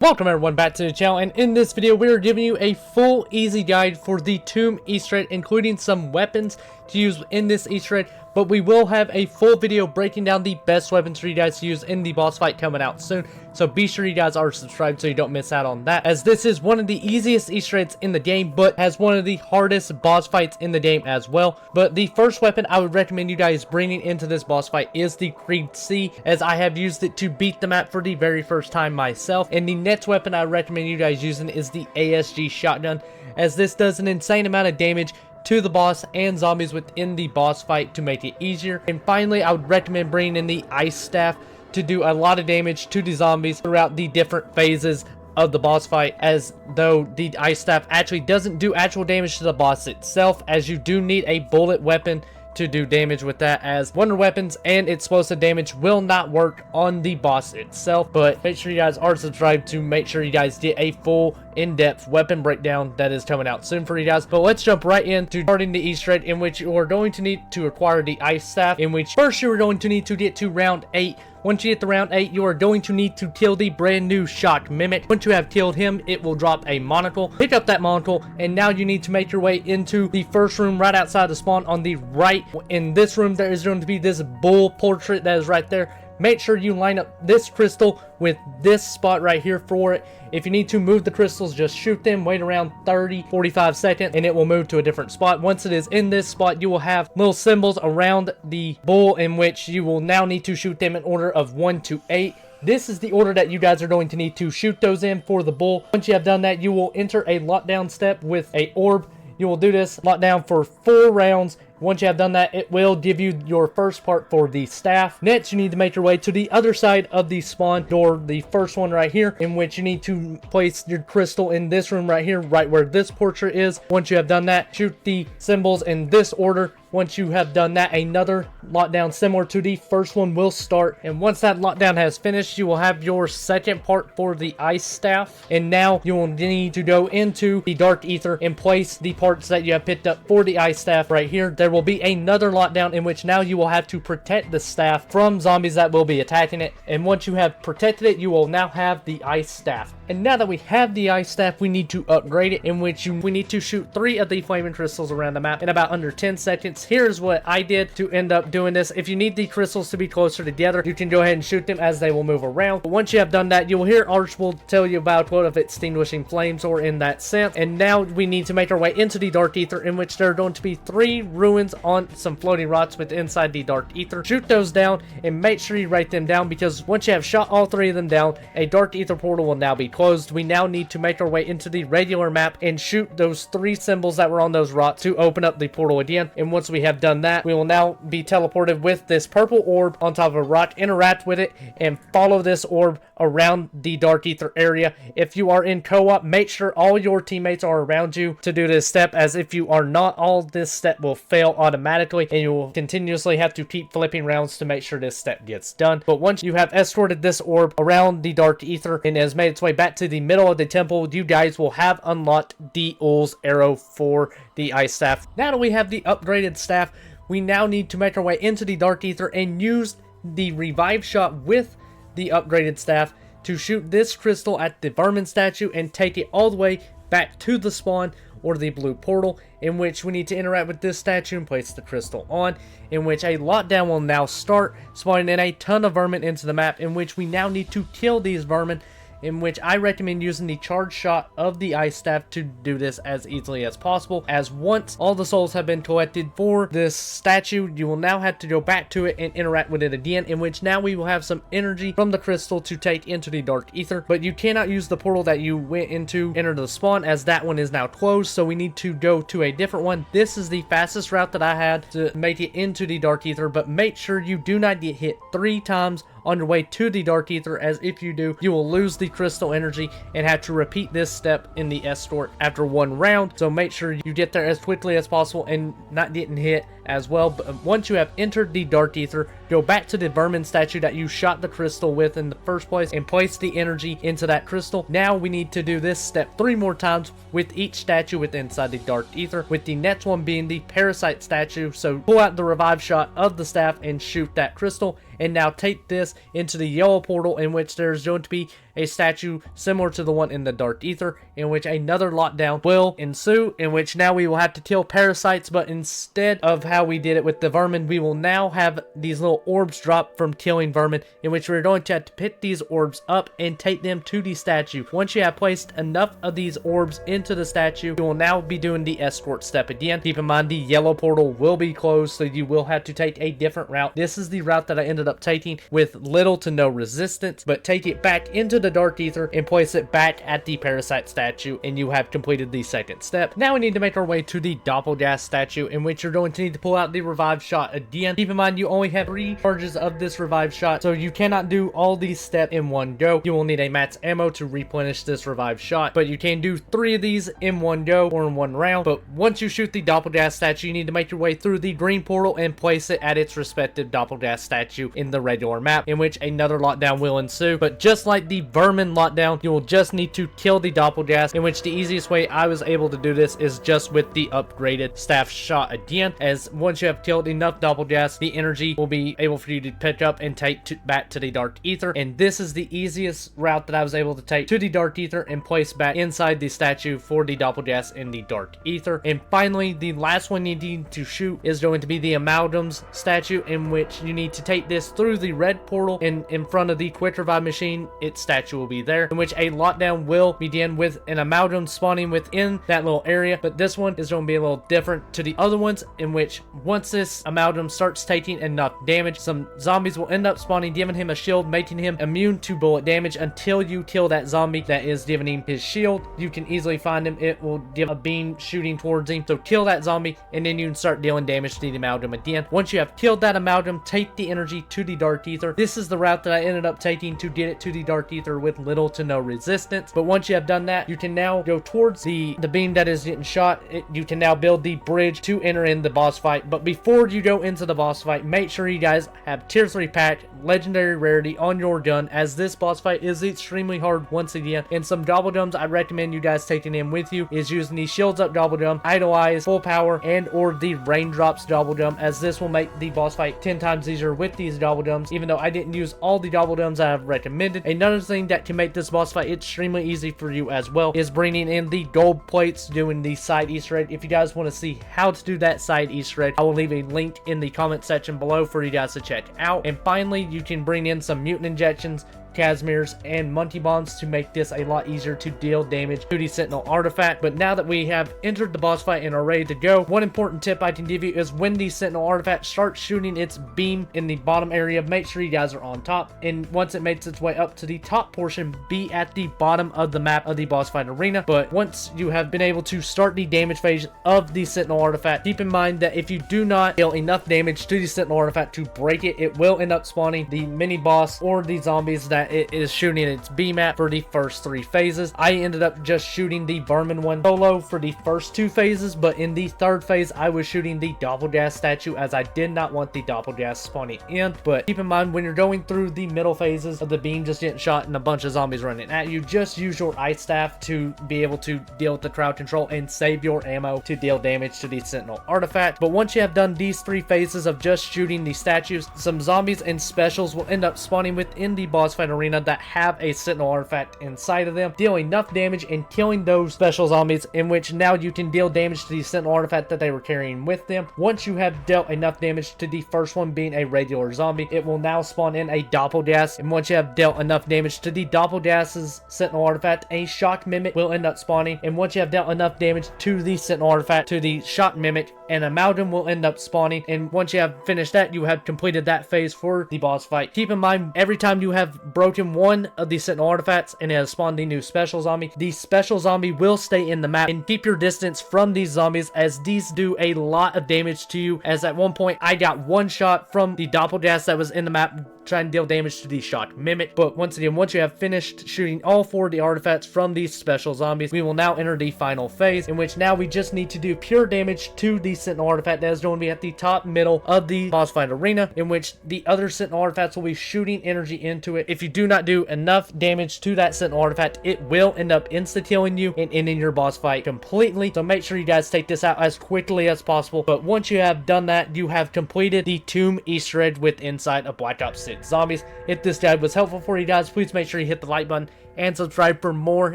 Welcome everyone back to the channel, and in this video we are giving you a full easy guide for the Tomb Easter egg, including some weapons to use in this Easter egg, but we will have a full video breaking down the best weapons for you guys to use in the boss fight coming out soon. So be sure you guys are subscribed so you don't miss out on that, as this is one of the easiest Easter eggs in the game, but has one of the hardest boss fights in the game as well. But the first weapon I would recommend you guys bringing into this boss fight is the Creed C, as I have used it to beat the map for the very first time myself. And the next weapon I recommend you guys using is the ASG shotgun, as this does an insane amount of damage to the boss and zombies within the boss fight to make it easier. And finally, I would recommend bringing in the ice staff to do a lot of damage to the zombies throughout the different phases of the boss fight, as though the ice staff actually doesn't do actual damage to the boss itself, as you do need a bullet weapon to do damage with that, as wonder weapons and explosive damage will not work on the boss itself. But make sure you guys are subscribed to make sure you guys get a full in-depth weapon breakdown that is coming out soon for you guys. But let's jump right into starting the Easter egg, in which you are going to need to acquire the ice staff, in which first you are going to need to get to round 8. Once you get to round 8, you are going to need to kill the brand new shock mimic. Once you have killed him, it will drop a monocle. Pick up that monocle, and now you need to make your way into the first room right outside the spawn on the right. In this room, there is going to be this bull portrait that is right there. Make sure you line up this crystal with this spot right here for it. If you need to move the crystals, just shoot them, wait around 30-45 seconds, and it will move to a different spot. Once it is in this spot, you will have little symbols around the bull, in which you will now need to shoot them in order of 1 to 8. This is the order that you guys are going to need to shoot those in for the bull. Once you have done that, you will enter a lockdown step with a orb. You will do this lockdown for 4 rounds. Once you have done that, it will give you your first part for the staff. Next, you need to make your way to the other side of the spawn door, the first one right here, in which you need to place your crystal in this room right here, right where this portrait is. Once you have done that, shoot the symbols in this order. Once you have done that, another lockdown similar to the first one will start. And once that lockdown has finished, you will have your second part for the ice staff. And now you will need to go into the dark ether and place the parts that you have picked up for the ice staff right here. There will be another lockdown, in which now you will have to protect the staff from zombies that will be attacking it. And once you have protected it, you will now have the ice staff. And now that we have the ice staff, we need to upgrade it, in which we need to shoot 3 of the flaming crystals around the map in about under 10 seconds. Here's what I did to end up doing this. If you need the crystals to be closer together, you can go ahead and shoot them, as they will move around. But once you have done that, you will hear Arch will tell you about what of extinguishing flames, or in that sense. And now we need to make our way into the dark ether, in which there are going to be 3 ruins on some floating rocks with inside the dark ether. Shoot those down and make sure you write them down, because once you have shot all 3 of them down, a dark ether portal will now be closed. We now need to make our way into the regular map and shoot those 3 symbols that were on those rocks to open up the portal again. And once we have done that, we will now be teleported with this purple orb on top of a rock. Interact with it and follow this orb around the dark ether area. If you are in co-op, make sure all your teammates are around you to do this step, as if you are not, all this step will fail automatically, and you will continuously have to keep flipping rounds to make sure this step gets done. But once you have escorted this orb around the dark ether and has made its way back to the middle of the temple, you guys will have unlocked the Ul's arrow for the ice staff. Now that we have the upgraded staff, we now need to make our way into the dark ether and use the revive shot with the upgraded staff to shoot this crystal at the vermin statue and take it all the way back to the spawn, or the blue portal, in which we need to interact with this statue and place the crystal on, in which a lockdown will now start, spawning in a ton of vermin into the map, in which we now need to kill these vermin, in which I recommend using the charge shot of the ice staff to do this as easily as possible, as once all the souls have been collected for this statue, you will now have to go back to it and interact with it again, in which now we will have some energy from the crystal to take into the dark ether. But you cannot use the portal that you went into enter the spawn, as that one is now closed, so we need to go to a different one. This is the fastest route that I had to make it into the dark ether, but make sure you do not get hit 3 times on your way to the dark ether, as if you do, you will lose the crystal energy and have to repeat this step in the escort after 1 round. So make sure you get there as quickly as possible and not getting hit as well. But once you have entered the dark ether, go back to the vermin statue that you shot the crystal with in the first place and place the energy into that crystal. Now we need to do this step 3 more times with each statue within inside the dark ether, with the next one being the parasite statue. So pull out the revive shot of the staff and shoot that crystal, and now take this into the yellow portal, in which there's going to be a statue similar to the one in the Dark Ether, in which another lockdown will ensue, in which now we will have to kill parasites, but instead of how we did it with the vermin, we will now have these little orbs drop from killing vermin, in which we're going to have to pick these orbs up and take them to the statue. Once you have placed enough of these orbs into the statue, you will now be doing the escort step again. Keep in mind the yellow portal will be closed, so you will have to take a different route. This is the route that I ended up taking with little to no resistance, but take it back into the Dark Ether and place it back at the parasite statue, and you have completed the second step. Now we need to make our way to the Doppelgas statue, in which you're going to need to pull out the revive shot again. Keep in mind you only have 3 charges of this revive shot, so you cannot do all these steps in one go. You will need a max ammo to replenish this revive shot, but you can do 3 of these in one go or in one round. But once you shoot the Doppelgas statue, you need to make your way through the green portal and place it at its respective Doppelgas statue in the regular map, in which another lockdown will ensue. But just like the vermin lockdown, you will just need to kill the Doppelgas, in which the easiest way I was able to do this is just with the upgraded staff shot again, as once you have killed enough Doppelgas, the energy will be able for you to pick up and take back to the Dark Ether. And this is the easiest route that I was able to take to the Dark Ether and place back inside the statue for the Doppelgas in the Dark Ether. And finally, the last one you need to shoot is going to be the Amalgam's statue, in which you need to take this through the red portal, and in front of the quick revive machine, its statue will be there, in which a lockdown will begin with an Amalgam spawning within that little area. But this one is going to be a little different to the other ones, in which once this Amalgam starts taking enough damage, some zombies will end up spawning, giving him a shield, making him immune to bullet damage until you kill that zombie that is giving him his shield. You can easily find him. It will give a beam shooting towards him. So kill that zombie, and then you can start dealing damage to the Amalgam again. Once you have killed that Amalgam, take the energy to the Dark Ether. This is the route that I ended up taking to get it to the Dark Ether with little to no resistance. But once you have done that, you can now go towards the beam that is getting shot. You can now build the bridge to enter in the boss fight. But before you go into the boss fight, make sure you guys have tier 3 pack legendary rarity on your gun, as this boss fight is extremely hard once again. And some Doppelgums I recommend you guys taking in with you is using the Shields Up Doppelgum, Idolize, Full Power, and or the Raindrops Doppelgum, as this will make the boss fight 10 times easier with these Doppelgums, even though I didn't use all the Doppelgums I have recommended. Another thing that can make this boss fight extremely easy for you as well is bringing in the gold plates, doing the side Easter egg. If you guys want to see how to do that side Easter egg, I will leave a link in the comment section below for you guys to check out. And finally, you can bring in some mutant injections, Casimirs, and Monkey Bombs to make this a lot easier to deal damage to the Sentinel artifact. But now that we have entered the boss fight and are ready to go, one important tip I can give you is when the Sentinel artifact starts shooting its beam in the bottom area, make sure you guys are on top, and once it makes its way up to the top portion, be at the bottom of the map of the boss fight arena. But once you have been able to start the damage phase of the Sentinel artifact, keep in mind that if you do not deal enough damage to the Sentinel artifact to break it, it will end up spawning the mini boss or the zombies that it is shooting its beam at for the first 3 phases. I ended up just shooting the vermin one solo for the first 2 phases, but in the 3rd phase I was shooting the Doppelgas statue, as I did not want the Doppelgas spawning in. But keep in mind, when you're going through the middle phases of the beam just getting shot and a bunch of zombies running at you, just use your ice staff to be able to deal with the crowd control and save your ammo to deal damage to the Sentinel artifact. But once you have done these 3 phases of just shooting the statues, some zombies and specials will end up spawning within the boss fight arena that have a Sentinel artifact inside of them, dealing enough damage and killing those special zombies, in which now you can deal damage to the Sentinel artifact that they were carrying with them. Once you have dealt enough damage to the first one being a regular zombie, it will now spawn in a Doppelgas, and once you have dealt enough damage to the Doppelgas's Sentinel artifact, a Shock Mimic will end up spawning, and once you have dealt enough damage to the Sentinel artifact to the Shock Mimic, an Amalgam will end up spawning. And once you have finished that, you have completed that phase for the boss fight. Keep in mind, every time you have broken one of the Sentinel artifacts and it has spawned a new special zombie, the special zombie will stay in the map, and keep your distance from these zombies, as these do a lot of damage to you. As at one point I got 1 shot from the Doppelgas that was in the map trying to deal damage to the Shock Mimic. But once again, once you have finished shooting all 4 of the artifacts from these special zombies, we will now enter the final phase, in which now we just need to do pure damage to the Sentinel artifact that is going to be at the top middle of the boss fight arena, in which the other Sentinel artifacts will be shooting energy into it. If you do not do enough damage to that Sentinel artifact, it will end up insta-killing you and ending your boss fight completely. So make sure you guys take this out as quickly as possible. But once you have done that, you have completed the Tomb Easter egg with inside of Black Ops 6 Zombies. If this guide was helpful for you guys, please make sure you hit the like button and subscribe for more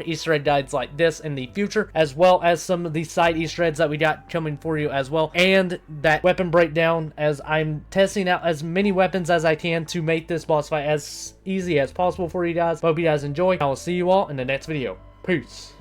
Easter egg guides like this in the future, as well as some of the side Easter eggs that we got coming for you as well, and that weapon breakdown, as I'm testing out as many weapons as I can to make this boss fight as easy as possible for you guys. Hope you guys enjoy. I will see you all in the next video. Peace.